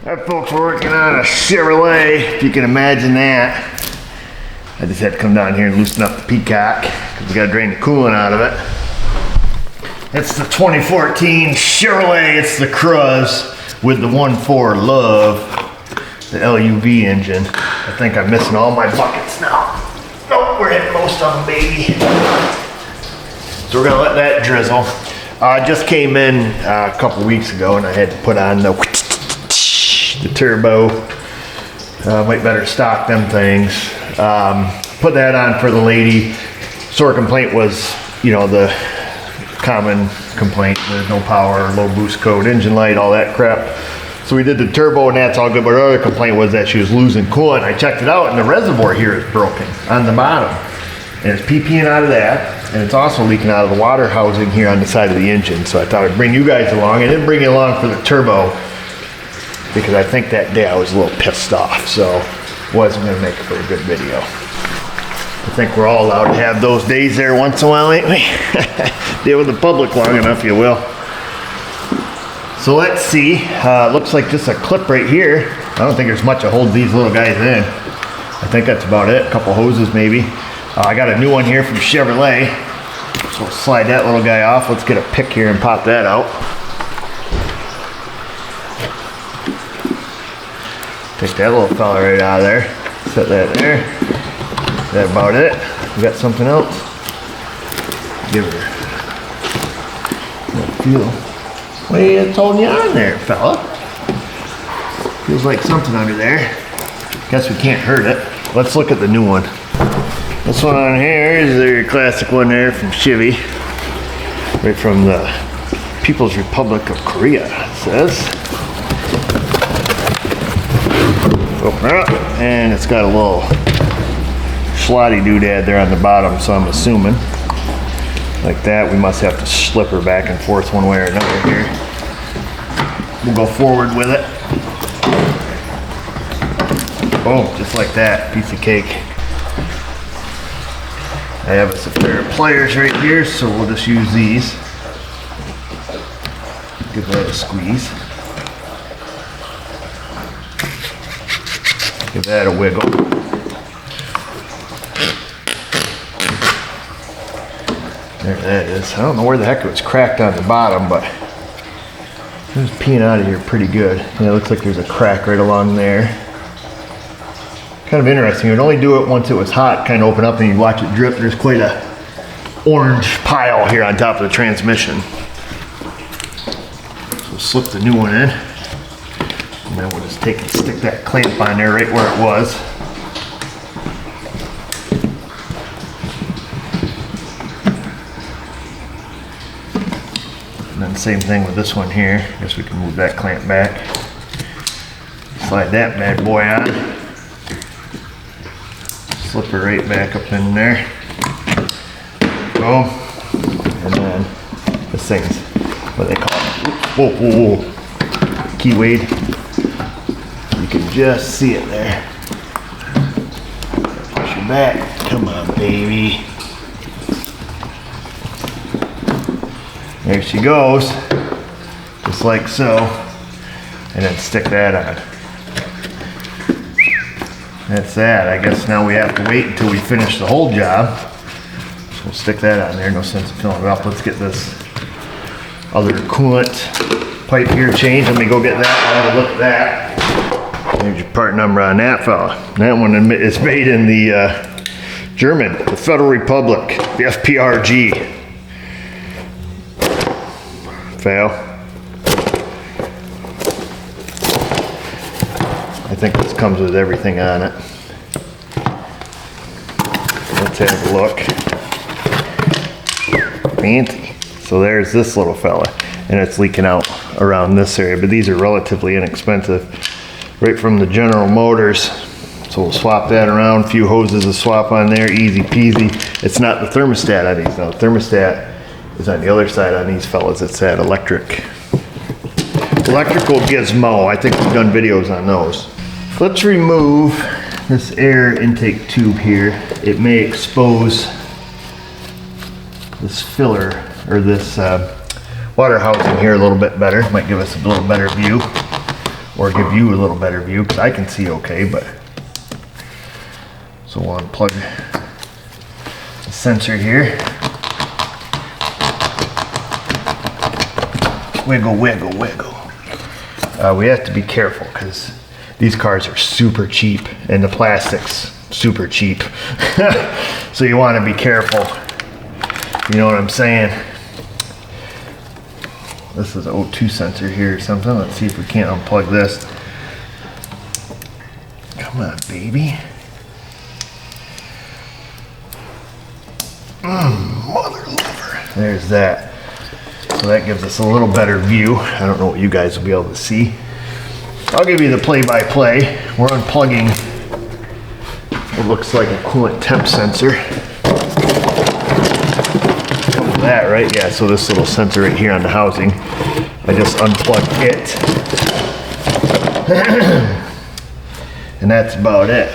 Alright folks, we're working on a Chevrolet, if you can imagine that. I just had to come down here and loosen up the peacock, because we got to drain the coolant out of it. It's the 2014 Chevrolet, it's the Cruze with the 1.4 Love, the LUV engine. I think I'm missing all my buckets now. Nope, we're hitting most of them, baby. So we're gonna let that drizzle. I just came in a couple weeks ago and I had to put on the turbo. Might better stock them things. Put that on for the lady. So her complaint was, you know, the common complaint, there's no power, low boost code, engine light, all that crap. So we did the turbo and that's all good, but her other complaint was that she was losing coolant. I checked it out and the reservoir here is broken on the bottom. And it's PPing out of that, and it's also leaking out of the water housing here on the side of the engine. So I thought I'd bring you guys along. I didn't bring you along for the turbo because I think that day I was a little pissed off, so wasn't gonna make it for a good video. I think we're all allowed to have those days there once in a while, ain't we? Deal with the public long enough, you will. So let's see, looks like just a clip right here. I don't think there's much to hold these little guys in. I think that's about it, a couple hoses maybe. I got a new one here from Chevrolet. So we'll slide that little guy off. Let's get a pick here and pop that out. Take that little fella right out of there. Set that there. Is that about it? We got something else? Give her that feel. What are you holding you on there, fella? Feels like something under there. Guess we can't hurt it. Let's look at the new one. This one on here is their classic one there from Chevy. Right from the People's Republic of Korea, it says. Open it up, and it's got a little slotty doodad there on the bottom, so I'm assuming. Like that, we must have to slip her back and forth one way or another here. We'll go forward with it. Boom, just like that, piece of cake. I have a pair of pliers right here, so we'll just use these. Give that a squeeze. Give that a wiggle. There that is. I don't know where the heck it was cracked on the bottom, but it was peeing out of here pretty good. Yeah, it looks like there's a crack right along there. Kind of interesting. You'd only do it once it was hot, kind of open up and you watch it drip. There's quite a orange pile here on top of the transmission. So we'll slip the new one in. And then we'll just take and stick that clamp on there right where it was. And then same thing with this one here. I guess we can move that clamp back. Slide that bad boy on. Slip her right back up in there. Boom. And then this thing's what they call it. Whoa, whoa, whoa. Key wade. You can just see it there. Push her back. Come on, baby. There she goes. Just like so. And then stick that on. That's that. I guess now we have to wait until we finish the whole job. So we'll stick that on there. No sense of filling it up. Let's get this other coolant pipe here changed. Let me go get that. I'll have a look at that. There's your part number on that fella. That one is made in the German, the Federal Republic, the FPRG. Fail. I think this comes with everything on it. Let's have a look. Fancy. So there's this little fella, and it's leaking out around this area, but these are relatively inexpensive. Right from the General Motors. So we'll swap that around. A few hoses to swap on there, easy peasy. It's not the thermostat on these, no. The thermostat is on the other side on these fellas. It's that electrical gizmo. I think we've done videos on those. Let's remove this air intake tube here. It may expose this filler or this water housing here a little bit better. Might give us a little better view. or give you a little better view, because I can see okay, but. So we'll unplug the sensor here. Wiggle, wiggle, wiggle. We have to be careful because these cars are super cheap and the plastic's super cheap. So you want to be careful. You know what I'm saying? This is an O2 sensor here or something. Let's see if we can't unplug this. Come on, baby. Mother lover. There's that. So that gives us a little better view. I don't know what you guys will be able to see. I'll give you the play-by-play. We're unplugging what looks like a coolant temp sensor. That, right? Yeah, so this little sensor right here on the housing, I just unplugged it. And that's about it.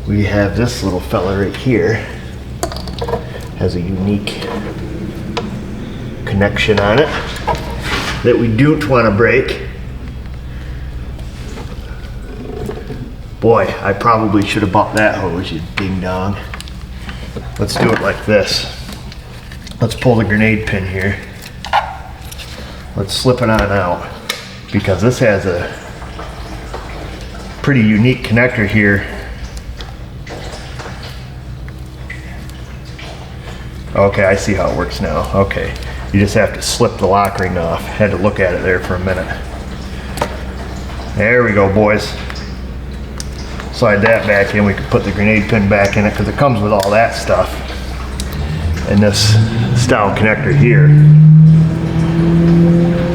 We have this little fella right here. Has a unique connection on it that we don't want to break. Boy, I probably should have bought that hose, you ding dong. Let's do it like this. Let's pull the grenade pin here. Let's slip it on out, because this has a pretty unique connector here. Okay, I see how it works now. Okay, you just have to slip the lock ring off. Had to look at it there for a minute. There we go, boys. Slide that back in. We can put the grenade pin back in it because it comes with all that stuff. And this style connector here.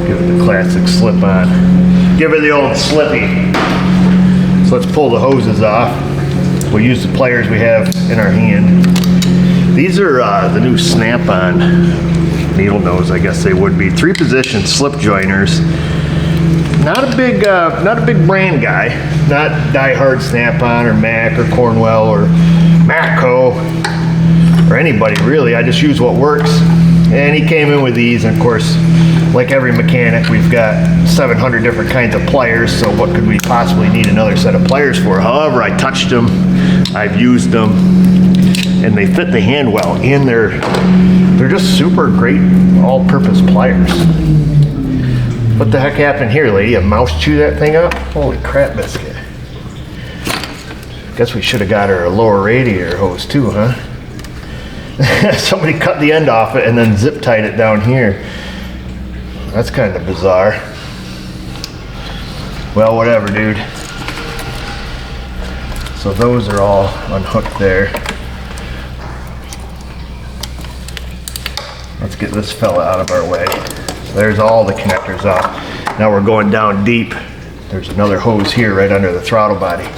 Give it the classic slip on. Give her the old slippy. So let's pull the hoses off. We'll use the pliers we have in our hand. These are the new Snap-on needle nose, I guess they would be. 3-position slip joiners. Not a big brand guy. Not die-hard Snap-on or Mac or Cornwell or Matco or anybody really. I just use what works. And he came in with these, and of course, like every mechanic, we've got 700 different kinds of pliers, so what could we possibly need another set of pliers for? However, I touched them, I've used them, and they fit the hand well, and they're just super great all-purpose pliers. What the heck happened here, lady? A mouse chew that thing up? Holy crap biscuit. Guess we should have got her a lower radiator hose too, huh? Somebody cut the end off it and then zip tied it down here. That's kind of bizarre. Well, whatever, dude. So those are all unhooked there. Let's get this fella out of our way. So there's all the connectors off. Now we're going down deep. There's another hose here right under the throttle body.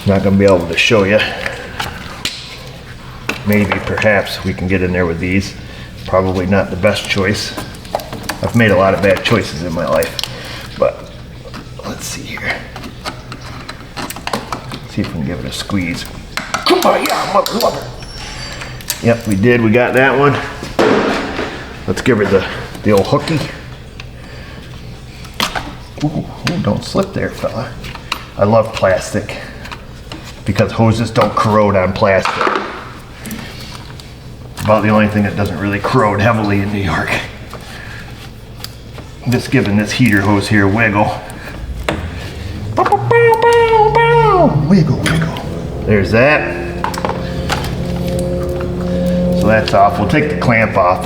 Not gonna be able to show you. Maybe, perhaps, we can get in there with these. Probably not the best choice. I've made a lot of bad choices in my life, but let's see here. See if we can give it a squeeze. Come on, yeah, mother lover. Yep, we did. We got that one. Let's give her the old hooky. Ooh, don't slip there, fella. I love plastic because hoses don't corrode on plastic. About the only thing that doesn't really corrode heavily in New York. I'm just giving this heater hose here a wiggle. Wiggle, wiggle. There's that. So that's off. We'll take the clamp off.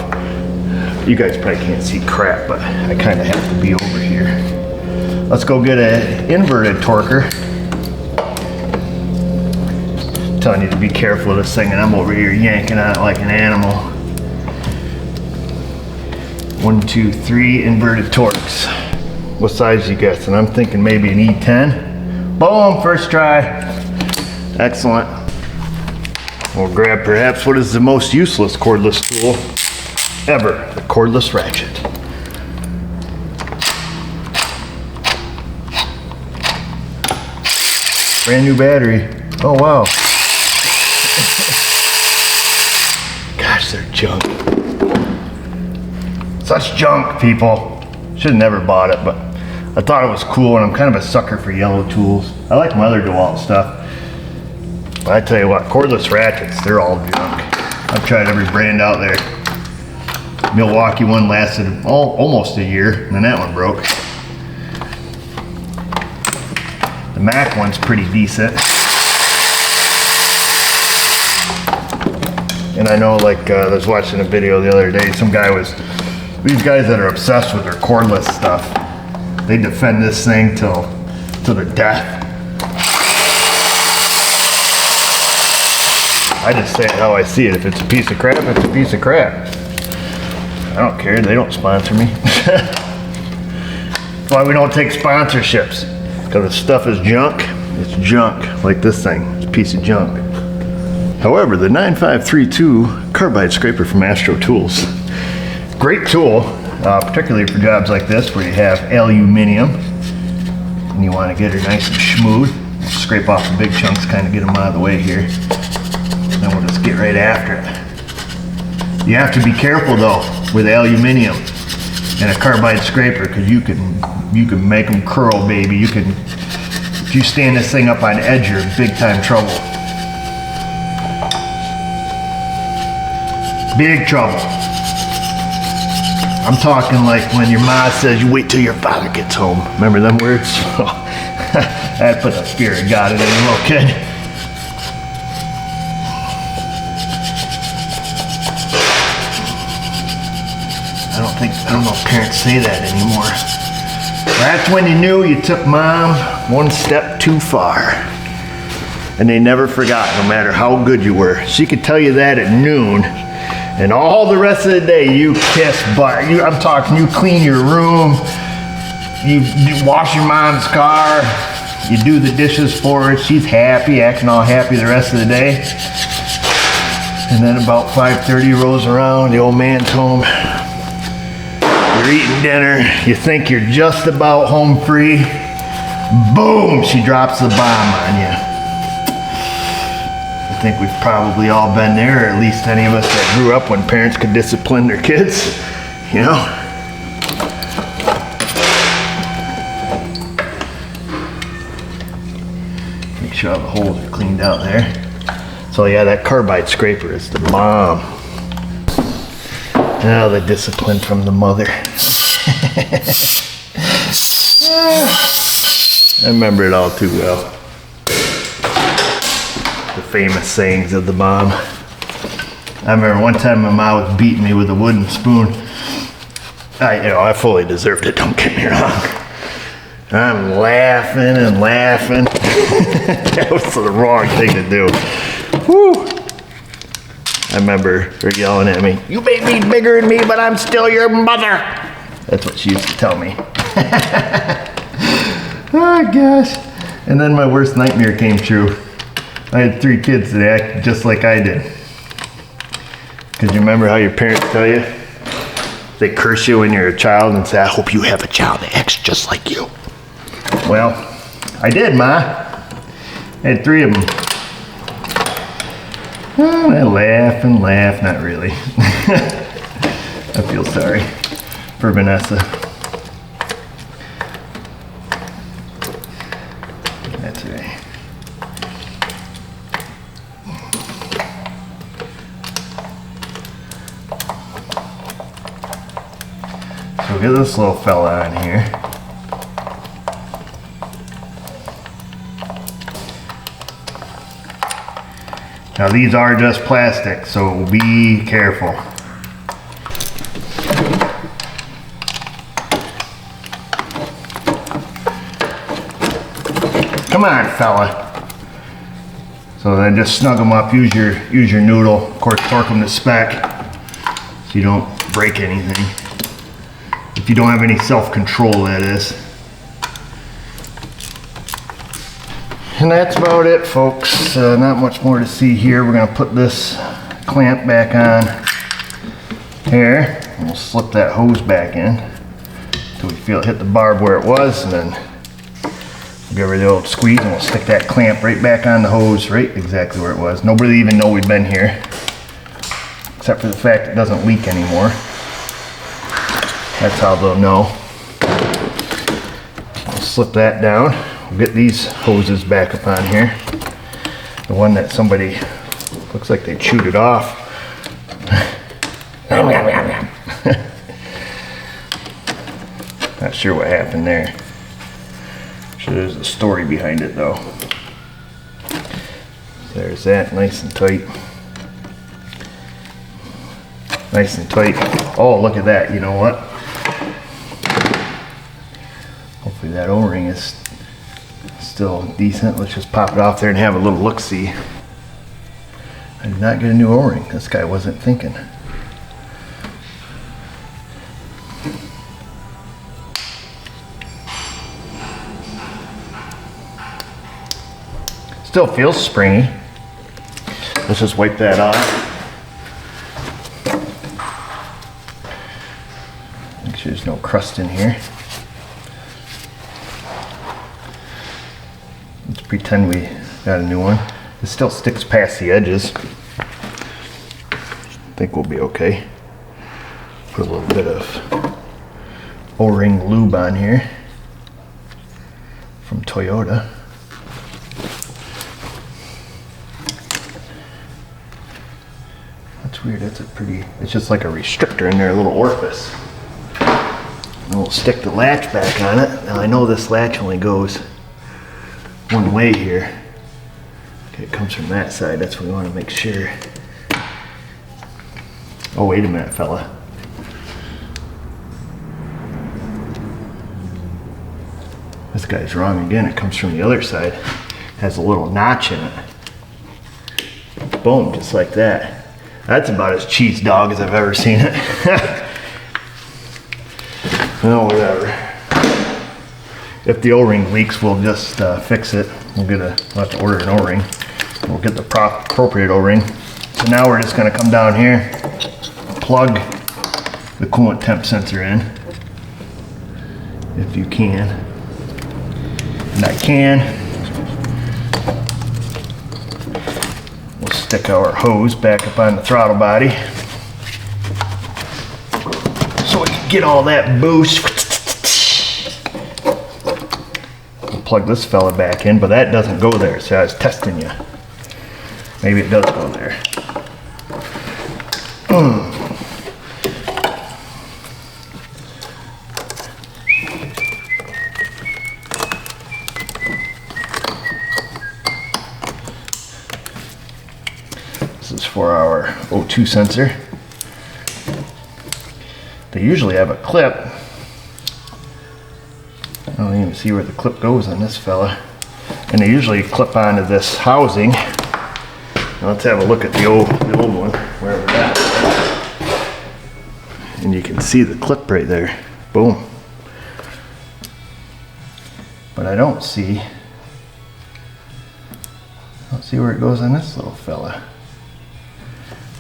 You guys probably can't see crap, but I kind of have to be over here. Let's go get an inverted torquer. Telling you to be careful of this thing, and I'm over here yanking on it like an animal. 1, 2, 3 inverted torques. What size you guess? And I'm thinking maybe an E10. Boom, first try. Excellent. We'll grab perhaps what is the most useless cordless tool ever, the cordless ratchet. Brand new battery. Oh wow. Gosh, they're junk. Such junk, people. Should have never bought it, but I thought it was cool, and I'm kind of a sucker for yellow tools. I like my other DeWalt stuff. But I tell you what, cordless ratchets, they're all junk. I've tried every brand out there. Milwaukee one lasted almost a year, and then that one broke. The Mac one's pretty decent. And I know, like, I was watching a video the other day, these guys that are obsessed with their cordless stuff, they defend this thing till the death. I just say it how I see it. If it's a piece of crap, it's a piece of crap. I don't care, they don't sponsor me. That's why we don't take sponsorships. Because if stuff is junk, it's junk. Like this thing, it's a piece of junk. However, the 9532 carbide scraper from Astro Tools. Great tool, particularly for jobs like this where you have aluminum and you want to get her nice and smooth. Scrape off the big chunks, kind of get them out of the way here. And then we'll just get right after it. You have to be careful though with aluminum and a carbide scraper, because you can make them curl, baby. If you stand this thing up on edge, you're in big time trouble. Big trouble. I'm talking like when your ma says you wait till your father gets home. Remember them words? That put the fear of God in any little kid. I don't know if parents say that anymore. That's when you knew you took mom one step too far. And they never forgot, no matter how good you were. She could tell you that at noon, and all the rest of the day you kiss butt. I'm talking, you clean your room, you wash your mom's car, you do the dishes for her. She's happy, acting all happy the rest of the day. And then about 5:30 rolls around, the old man's home. You're eating dinner, you think you're just about home free. Boom, she drops the bomb on you. I think we've probably all been there, or at least any of us that grew up when parents could discipline their kids, you know? Make sure all the holes are cleaned out there. So yeah, that carbide scraper is the bomb. Now the discipline from the mother. I remember it all too well. The famous sayings of the mom. I remember one time my mom was beating me with a wooden spoon. I fully deserved it, don't get me wrong. I'm laughing and laughing. That was the wrong thing to do. Whew. I remember her yelling at me, "You may be bigger than me, but I'm still your mother." That's what she used to tell me. Oh gosh. And then my worst nightmare came true. I had 3 kids that acted just like I did. Because you remember how your parents tell you? They curse you when you're a child and say, "I hope you have a child that acts just like you." Well, I did, Ma. I had 3 of them. Oh, I laugh and laugh, not really. I feel sorry for Vanessa. That's right. So we'll get this little fella on here. Now these are just plastic, so be careful. Come on, fella. So then just snug them up, use your noodle. Of course, torque them to spec so you don't break anything. If you don't have any self-control, that is. And that's about it, folks. Not much more to see here. We're gonna put this clamp back on here. And we'll slip that hose back in until we feel it hit the barb where it was, and then we'll give her the old squeeze and we'll stick that clamp right back on the hose, right exactly where it was. Nobody even know we've been here, except for the fact it doesn't leak anymore. That's how they'll know. slip that down. We'll get these hoses back up on here. The one that somebody, looks like they chewed it off. Not sure what happened there. Sure there's a story behind it though. There's that, nice and tight. Nice and tight. Oh, look at that, you know what? Hopefully that O-ring is still decent. Let's just pop it off there and have a little look-see. I did not get a new O-ring. This guy wasn't thinking. Still feels springy. Let's just wipe that off. Make sure there's no crust in here. Let's pretend we got a new one. It still sticks past the edges. I think we'll be okay. Put a little bit of O-ring lube on here from Toyota. That's weird, that's a pretty, it's just like a restrictor in there, a little orifice. And we'll stick the latch back on it. Now I know this latch only goes one way here. Okay, it comes from that side, that's what we want to make sure. Oh, wait a minute, fella. This guy's wrong again, it comes from the other side. It has a little notch in it. Boom, just like that. That's about as cheese dog as I've ever seen it. Well, whatever. If the O-ring leaks, we'll just fix it. We'll have to order an O-ring. We'll get the appropriate O-ring. So now we're just gonna come down here, plug the coolant temp sensor in, if you can. And I can. Stick our hose back up on the throttle body so we can get all that boost. We'll plug this fella back in, but that doesn't go there, so I was testing you. Maybe it does go there. This is for our O2 sensor. They usually have a clip. I don't even see where the clip goes on this fella. And they usually clip onto this housing. Now let's have a look at the old one, wherever that is. And you can see the clip right there. Boom. But I don't see where it goes on this little fella.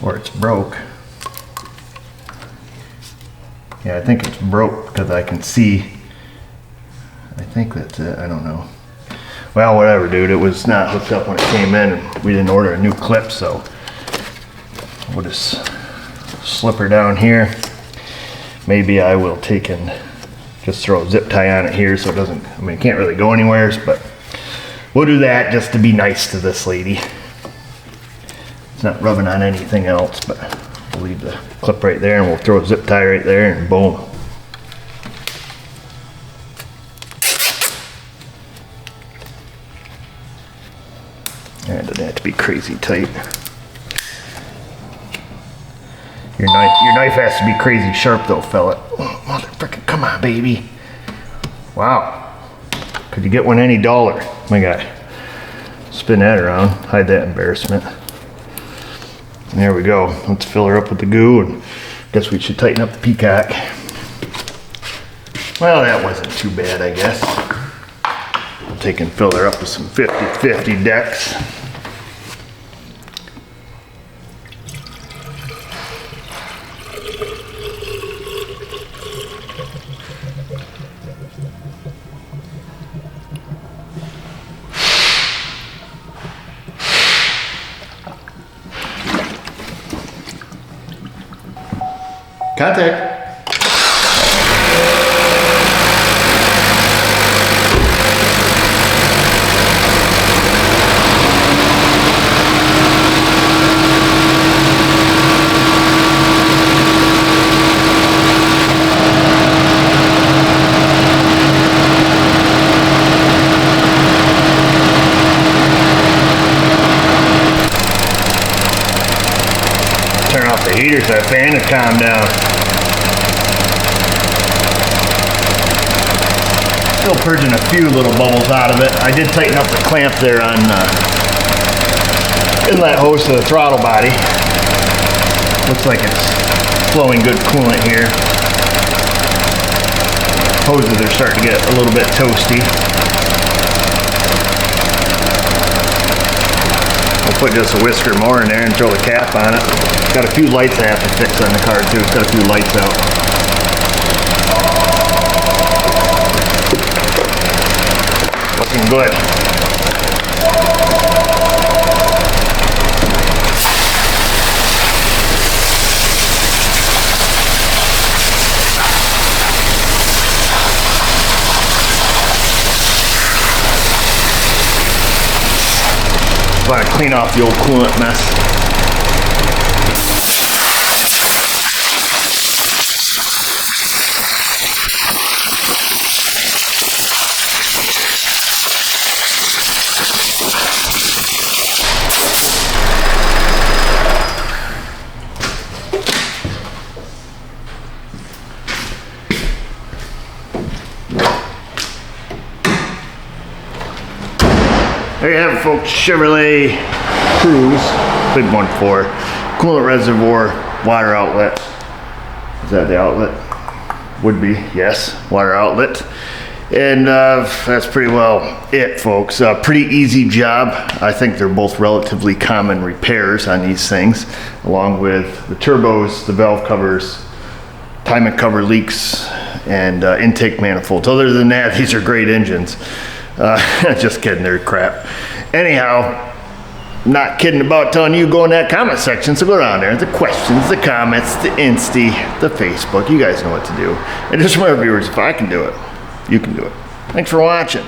Or it's broke. Yeah, I think it's broke because I can see. I think that's it, I don't know. Well, whatever, dude, it was not hooked up when it came in and we didn't order a new clip, so we'll just slip her down here. Maybe I will take and just throw a zip tie on it here so it doesn't, I mean, it can't really go anywhere, but we'll do that just to be nice to this lady. It's not rubbing on anything else, but we'll leave the clip right there and we'll throw a zip tie right there and boom. And it doesn't have to be crazy tight. Your knife has to be crazy sharp though, fella. Oh, motherfucking, come on, baby. Wow. Could you get one any dollar? My guy. Spin that around, hide that embarrassment. There we go. Let's fill her up with the goo and guess we should tighten up the peacock. Well, that wasn't too bad, I guess. I'll take and fill her up with some 50-50 decks. Contact. radiator's that fan has calmed down. Still purging a few little bubbles out of it. I did tighten up the clamp there on inlet hose to the throttle body. Looks like it's flowing good coolant here. Hoses are starting to get a little bit toasty. I'll put just a whisker more in there and throw the cap on it. Got a few lights I have to fix on the car too. It's got a few lights out. Looking good. Want to clean off the old coolant mess. There you have it, folks. Chevrolet Cruze, big 1.4, coolant reservoir, water outlet. Is that the outlet? Would be, yes, water outlet. And that's pretty well it, folks. Pretty easy job. I think they're both relatively common repairs on these things, along with the turbos, the valve covers, timing cover leaks, and intake manifolds. Other than that, these are great engines. Just kidding, they're crap. Anyhow, not kidding about telling you go in that comment section, so go down there. The questions, the comments, the Insty, the Facebook, you guys know what to do. And just remember, viewers, if I can do it, you can do it. Thanks for watching.